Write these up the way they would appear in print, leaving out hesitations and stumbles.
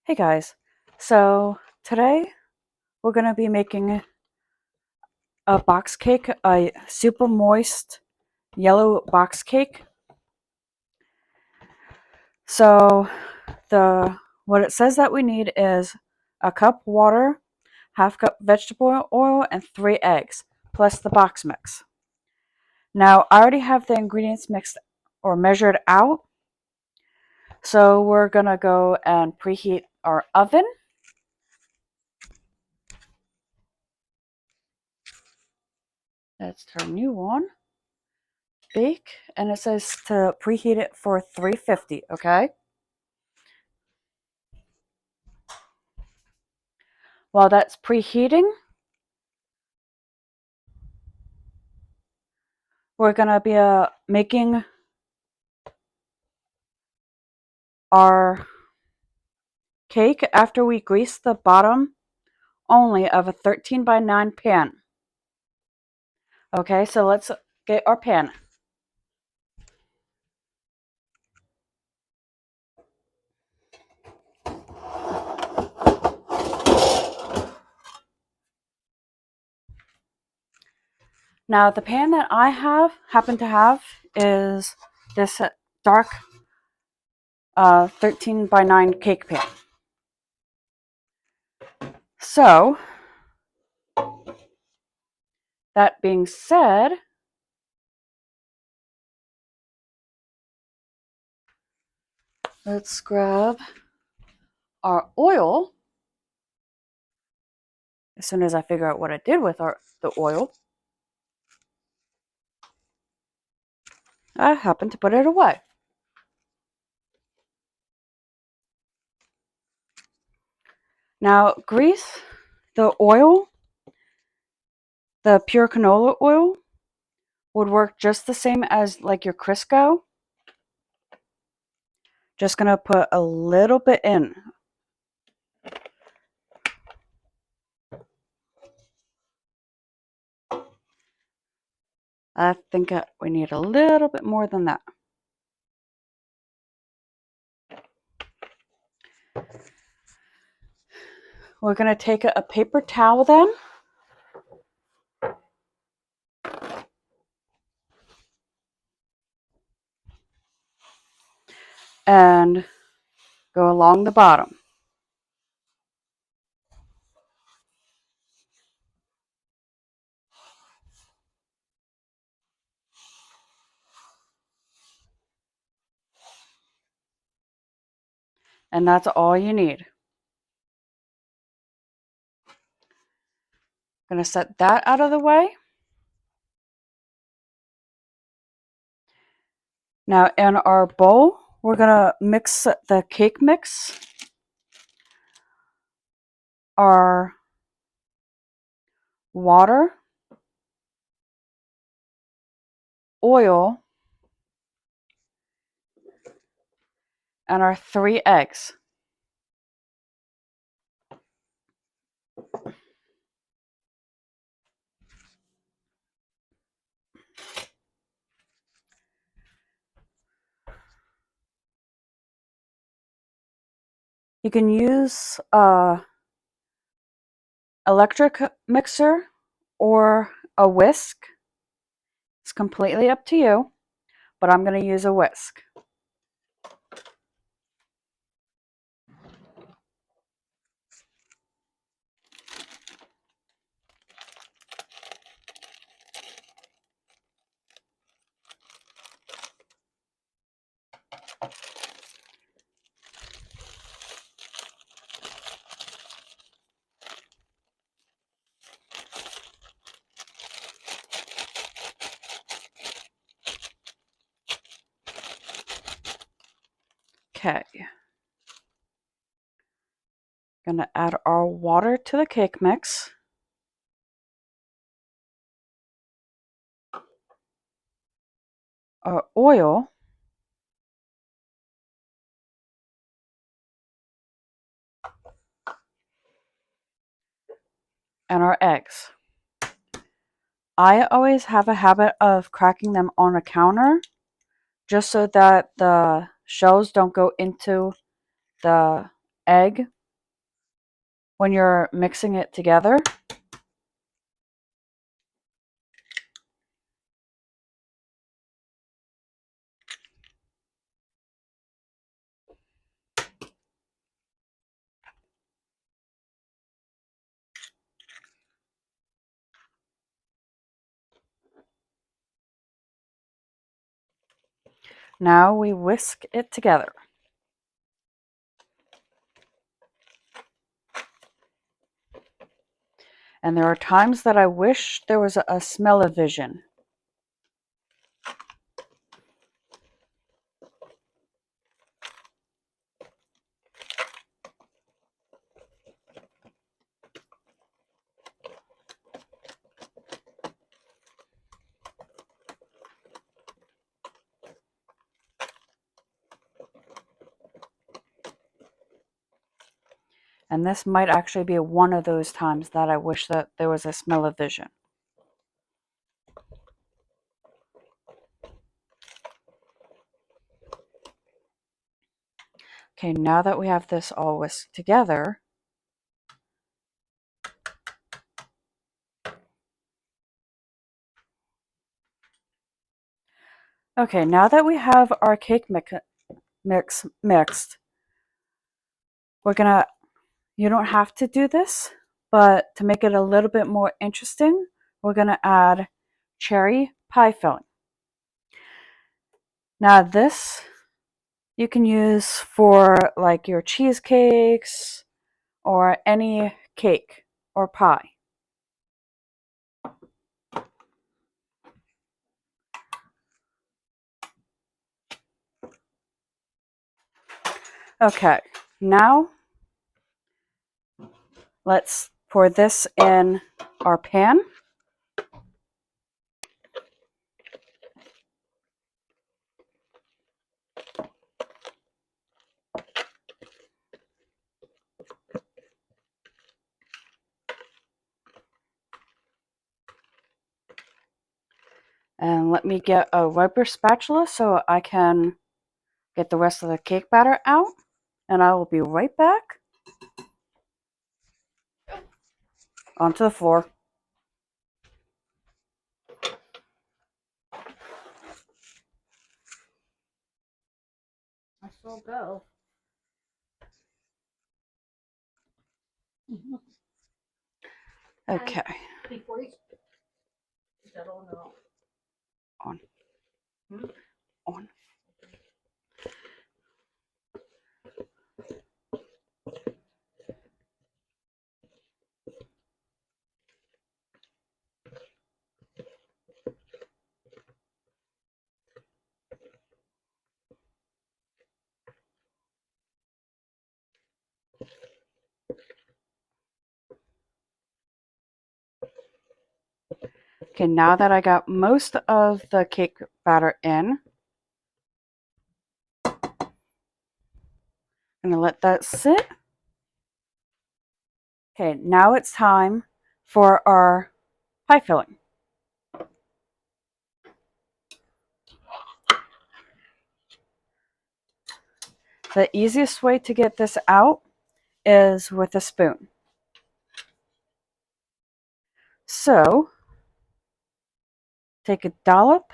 Hey guys, so today we're going to be making a box cake, a super moist yellow box cake. So what it says that we need is a cup water, half cup vegetable oil, and 3 eggs, plus the box mix. Now I already have the ingredients mixed or measured out, so we're going to go and preheat our oven. Let's turn you on. Bake, and it says to preheat it for 350, okay? While that's preheating, we're going to be making our cake after we grease the bottom only of a 13 by 9 pan. Okay, so let's get our pan. Now the pan that I happen to have is this dark 13 by 9 cake pan. So that being said, let's grab our oil. As soon as I figure out what I did with the oil, I happen to put it away. Now grease the oil, the pure canola oil would work just the same as like your Crisco. Just gonna put a little bit in. I think we need a little bit more than that. We're gonna take a paper towel then, and go along the bottom. And that's all you need. Gonna set that out of the way. Now in our bowl, we're gonna mix the cake mix, our water, oil, and our 3 eggs. You can use a electric mixer or a whisk. It's completely up to you, but I'm going to use a whisk. Okay. Gonna add our water to the cake mix. Our oil. And our eggs. I always have a habit of cracking them on a counter just so that the shells don't go into the egg when you're mixing it together. Now we whisk it together. And there are times that I wish there was a smell-o-vision. And this might actually be one of those times that I wish that there was a smell-o-vision. Okay, now that we have this all whisked together, okay, now that we have our cake mix mixed, we're gonna, you don't have to do this, but to make it a little bit more interesting, we're gonna add cherry pie filling. Now this you can use for like your cheesecakes or any cake or pie. Okay, now let's pour this in our pan. And let me get a rubber spatula so I can get the rest of the cake batter out. And I will be right back. Onto the floor. I still go. Okay. Before you, is that on or off? On. Hmm? On. Okay, now that I got most of the cake batter in, I'm going to let that sit. Okay, now it's time for our pie filling. The easiest way to get this out is with a spoon. So, take a dollop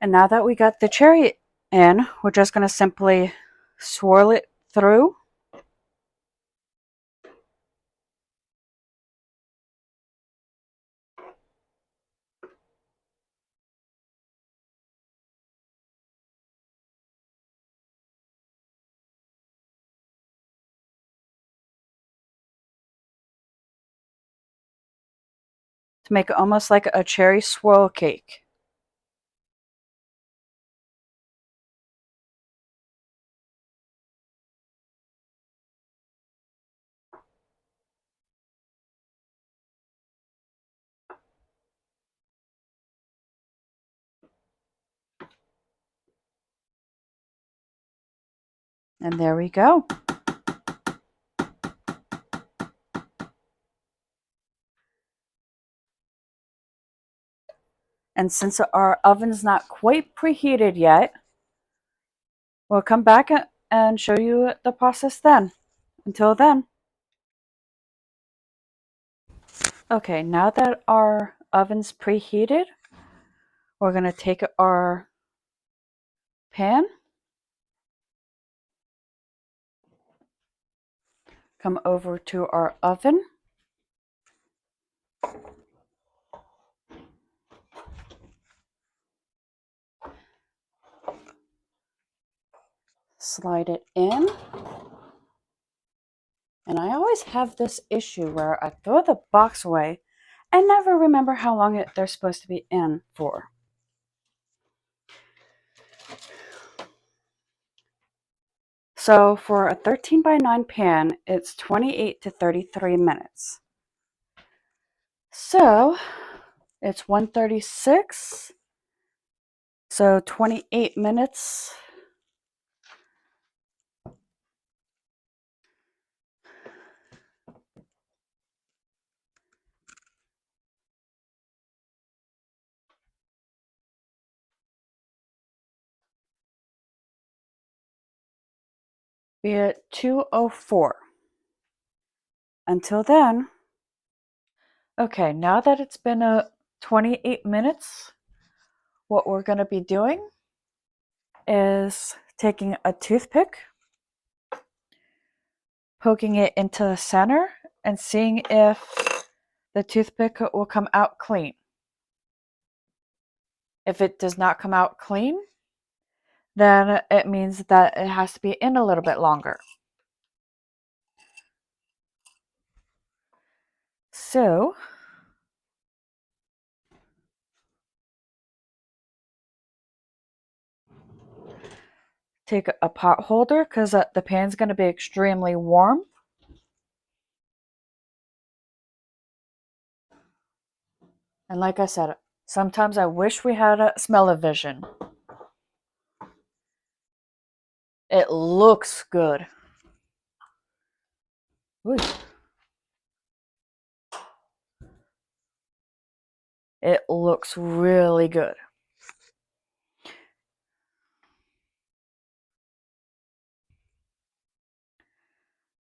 And now that we got the cherry in, we're just going to simply swirl it through. To make it almost like a cherry swirl cake. And there we go. And since our oven's not quite preheated yet, we'll come back and show you the process then. Until then. Okay, now that our oven's preheated, we're going to take our pan, come over to our oven, slide it in. And I always have this issue where I throw the box away and never remember how long they're supposed to be in for. So for a 13 by 9 pan, it's 28 to 33 minutes. So it's 1:36. So 28 minutes. Be at 2:04. Until then, okay, now that it's been 28 minutes, what we're going to be doing is taking a toothpick, poking it into the center, and seeing if the toothpick will come out clean. If it does not come out clean, then it means that it has to be in a little bit longer. So, take a pot holder because the pan's going to be extremely warm. And like I said, sometimes I wish we had a smell-o-vision. It looks good. Ooh. It looks really good.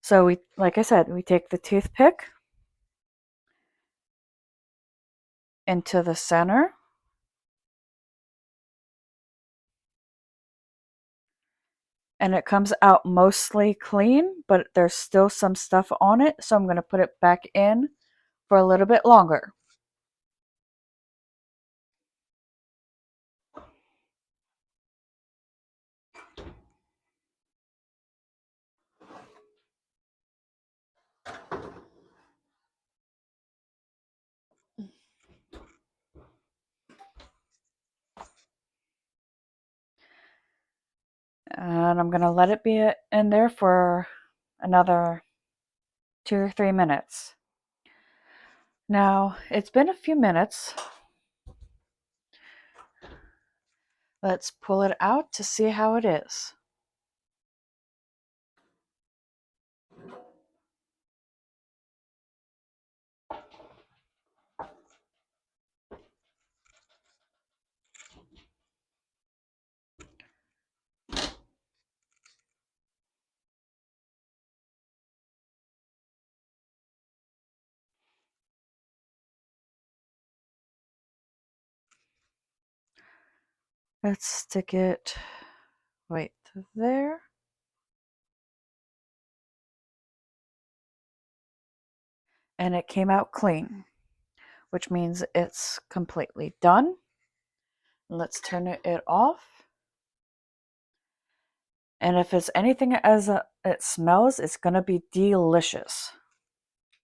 So we, like I said, we take the toothpick into the center. And it comes out mostly clean, but there's still some stuff on it, so I'm going to put it back in for a little bit longer. And I'm going to let it be in there for another 2 or 3 minutes. Now, it's been a few minutes. Let's pull it out to see how it is. Let's stick it right there. And it came out clean, which means it's completely done. Let's turn it off. And if it's anything as it smells, it's going to be delicious.